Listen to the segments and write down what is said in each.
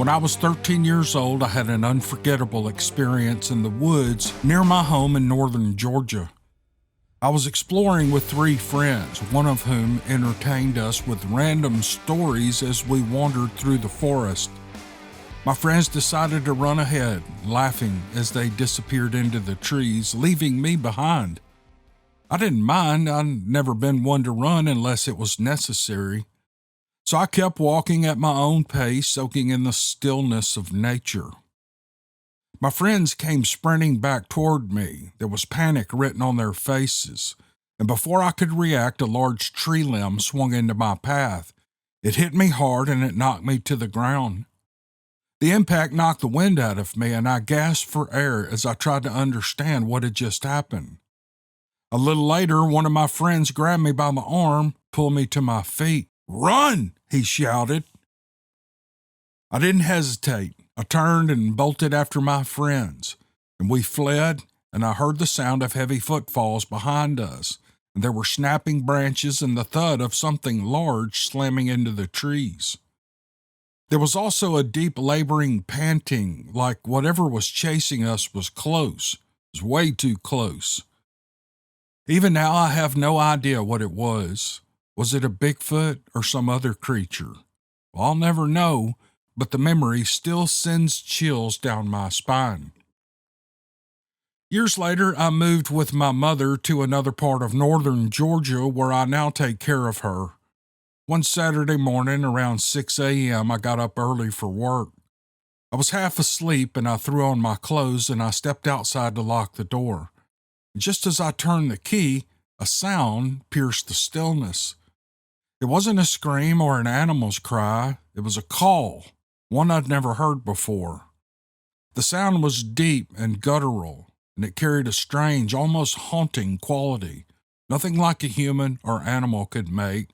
When I was 13 years old, I had an unforgettable experience in the woods near my home in northern Georgia. I was exploring with 3 friends, one of whom entertained us with random stories as we wandered through the forest. My friends decided to run ahead, laughing as they disappeared into the trees, leaving me behind. I didn't mind. I'd never been one to run unless it was necessary. So I kept walking at my own pace, soaking in the stillness of nature. My friends came sprinting back toward me. There was panic written on their faces, and before I could react, a large tree limb swung into my path. It hit me hard and it knocked me to the ground. The impact knocked the wind out of me, and I gasped for air as I tried to understand what had just happened. A little later, one of my friends grabbed me by my arm, pulled me to my feet. "Run!" he shouted. I didn't hesitate. I turned and bolted after my friends, and we fled, and I heard the sound of heavy footfalls behind us, and there were snapping branches and the thud of something large slamming into the trees. There was also a deep laboring panting, like whatever was chasing us was close. It was way too close. Even now, I have no idea what it was. Was it a Bigfoot or some other creature? Well, I'll never know, but the memory still sends chills down my spine. Years later, I moved with my mother to another part of northern Georgia where I now take care of her. One Saturday morning around 6 a.m., I got up early for work. I was half asleep and I threw on my clothes and I stepped outside to lock the door. Just as I turned the key, a sound pierced the stillness. It wasn't a scream or an animal's cry. It was a call, one I'd never heard before. The sound was deep and guttural, and it carried a strange, almost haunting quality, nothing like a human or animal could make.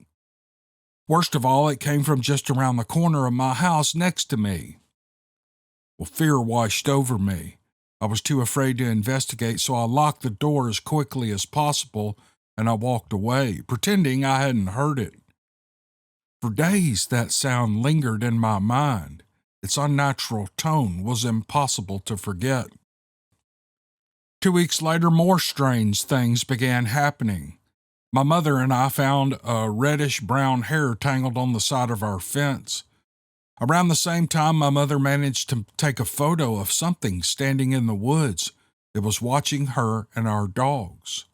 Worst of all, it came from just around the corner of my house next to me. Well, fear washed over me. I was too afraid to investigate, so I locked the door as quickly as possible, and I walked away, pretending I hadn't heard it. For days, that sound lingered in my mind. Its unnatural tone was impossible to forget. 2 weeks later, more strange things began happening. My mother and I found a reddish-brown hair tangled on the side of our fence. Around the same time, my mother managed to take a photo of something standing in the woods. It was watching her and our dogs.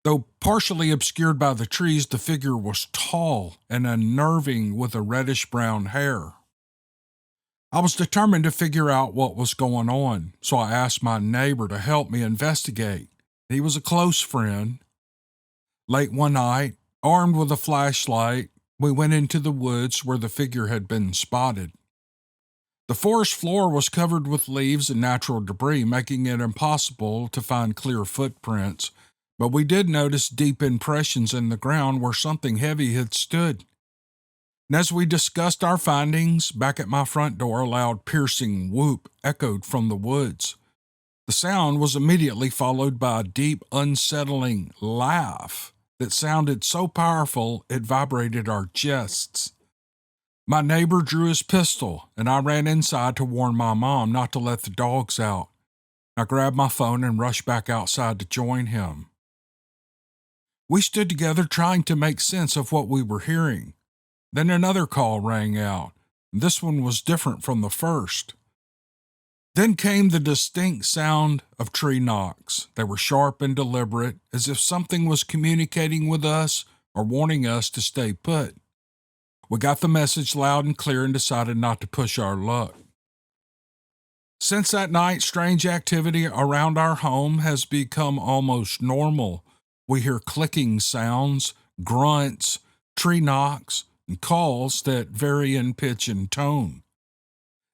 Though partially obscured by the trees, the figure was tall and unnerving with a reddish-brown hair. I was determined to figure out what was going on, so I asked my neighbor to help me investigate. He was a close friend. Late one night, armed with a flashlight, we went into the woods where the figure had been spotted. The forest floor was covered with leaves and natural debris, making it impossible to find clear footprints, but we did notice deep impressions in the ground where something heavy had stood. And as we discussed our findings, back at my front door, a loud piercing whoop echoed from the woods. The sound was immediately followed by a deep, unsettling laugh that sounded so powerful it vibrated our chests. My neighbor drew his pistol, and I ran inside to warn my mom not to let the dogs out. I grabbed my phone and rushed back outside to join him. We stood together trying to make sense of what we were hearing. Then another call rang out. This one was different from the first. Then came the distinct sound of tree knocks. They were sharp and deliberate, as if something was communicating with us or warning us to stay put. We got the message loud and clear and decided not to push our luck. Since that night, strange activity around our home has become almost normal. We hear clicking sounds, grunts, tree knocks, and calls that vary in pitch and tone.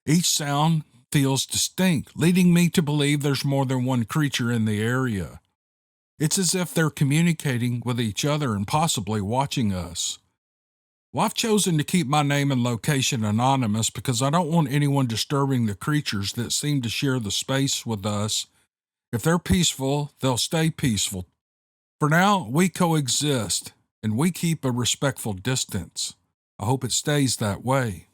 Each sound feels distinct, leading me to believe there's more than one creature in the area. It's as if they're communicating with each other and possibly watching us. Well, I've chosen to keep my name and location anonymous because I don't want anyone disturbing the creatures that seem to share the space with us. If they're peaceful, they'll stay peaceful. For now, we coexist, and we keep a respectful distance. I hope it stays that way.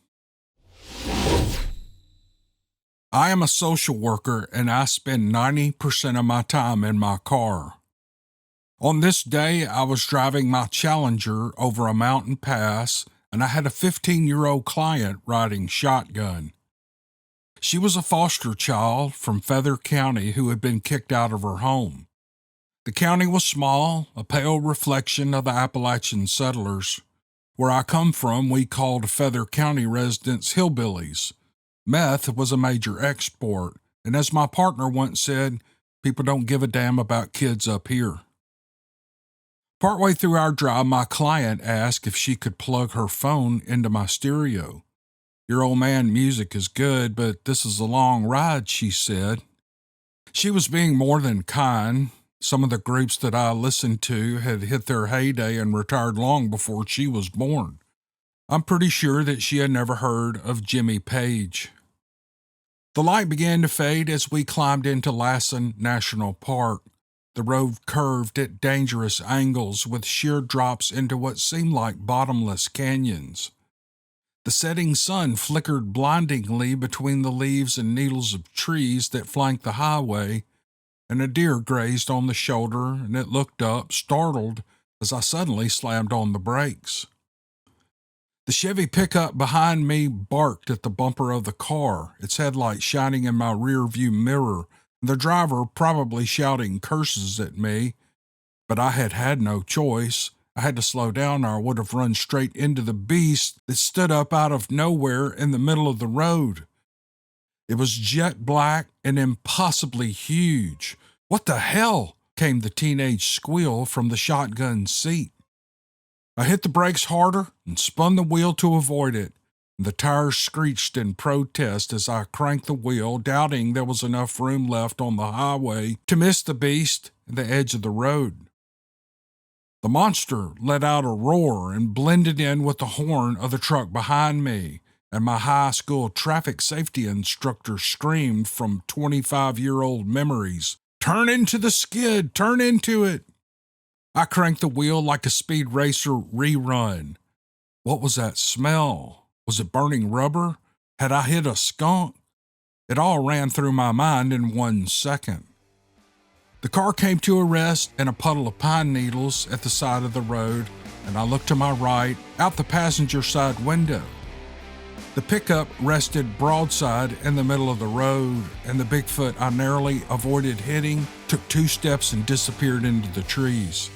I am a social worker and I spend 90% of my time in my car. On this day, I was driving my Challenger over a mountain pass and I had a 15-year-old client riding shotgun. She was a foster child from Feather County who had been kicked out of her home. The county was small, a pale reflection of the Appalachian settlers. Where I come from, we called Feather County residents hillbillies. Meth was a major export, and as my partner once said, people don't give a damn about kids up here. Partway through our drive, my client asked if she could plug her phone into my stereo. Your old man music is good, but this is a long ride, she said. She was being more than kind. Some of the groups that I listened to had hit their heyday and retired long before she was born. I'm pretty sure that she had never heard of Jimmy Page. The light began to fade as we climbed into Lassen National Park. The road curved at dangerous angles with sheer drops into what seemed like bottomless canyons. The setting sun flickered blindingly between the leaves and needles of trees that flanked the highway, and a deer grazed on the shoulder, and it looked up, startled, as I suddenly slammed on the brakes. The Chevy pickup behind me barked at the bumper of the car, its headlight shining in my rearview mirror, and the driver probably shouting curses at me, but I had no choice. I had to slow down or I would have run straight into the beast that stood up out of nowhere in the middle of the road. It was jet black and impossibly huge. What the hell? Came the teenage squeal from the shotgun seat. I hit the brakes harder and spun the wheel to avoid it. The tires screeched in protest as I cranked the wheel, doubting there was enough room left on the highway to miss the beast at the edge of the road. The monster let out a roar and blended in with the horn of the truck behind me, and my high school traffic safety instructor screamed from 25-year-old memories, "Turn into the skid! Turn into it!" I cranked the wheel like a speed racer rerun. What was that smell? Was it burning rubber? Had I hit a skunk? It all ran through my mind in 1 second. The car came to a rest in a puddle of pine needles at the side of the road, and I looked to my right, out the passenger side window. The pickup rested broadside in the middle of the road, and the Bigfoot I narrowly avoided hitting took 2 steps and disappeared into the trees.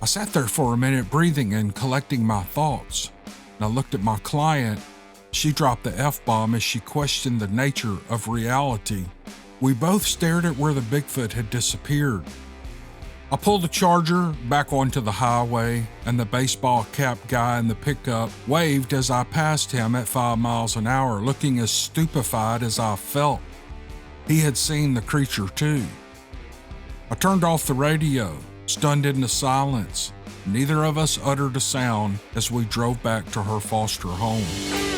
I sat there for a minute breathing and collecting my thoughts, and I looked at my client. She dropped the F-bomb as she questioned the nature of reality. We both stared at where the Bigfoot had disappeared. I pulled the Charger back onto the highway, and the baseball cap guy in the pickup waved as I passed him at 5 miles an hour, looking as stupefied as I felt. He had seen the creature too. I turned off the radio, stunned into silence. Neither of us uttered a sound as we drove back to her foster home.